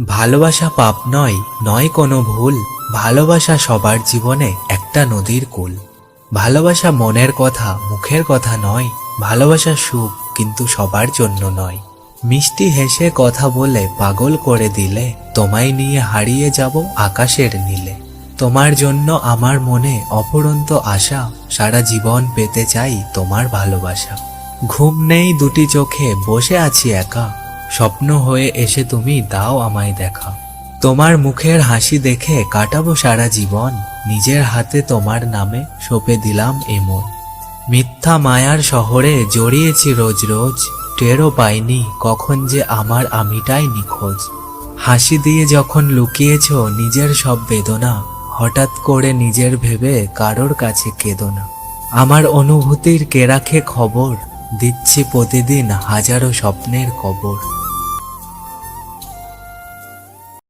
ভালোবাসা পাপ নয়, নয় কোনো ভুল। ভালোবাসা সবার জীবনে একটা নদীর কূল। ভালোবাসা মনের কথা, মুখের কথা নয়। ভালোবাসা সুখ, কিন্তু সবার জন্য নয়। মিষ্টি হেসে কথা বলে পাগল করে দিলে, তোমায় নিয়ে হারিয়ে যাব আকাশের নীলে। তোমার জন্য আমার মনে অফুরন্ত আশা, সারা জীবন পেতে চাই তোমার ভালোবাসা। ঘুম নেই দুটি চোখে, বসে আছি একা, স্বপ্ন হয়ে এসে তুমি দাও আমায় দেখা। তোমার মুখের হাসি দেখে কাটাবো সারা জীবন, নিজের হাতে তোমার নামে সঁপে দিলাম এ মন। মিথ্যা মায়ার শহরে জড়িয়েছি রোজ রোজ, টেরও পাইনি কখন যে আমার আমিটাই নিখোঁজ। হাসি দিয়ে যখন লুকিয়েছ নিজের সব বেদনা, হঠাৎ করে নিজের ভেবে কারোর কাছে কেঁদো না। আমার অনুভূতির কে রাখে খবর, দিচ্ছি প্রতিদিন হাজারো স্বপ্নের কবর।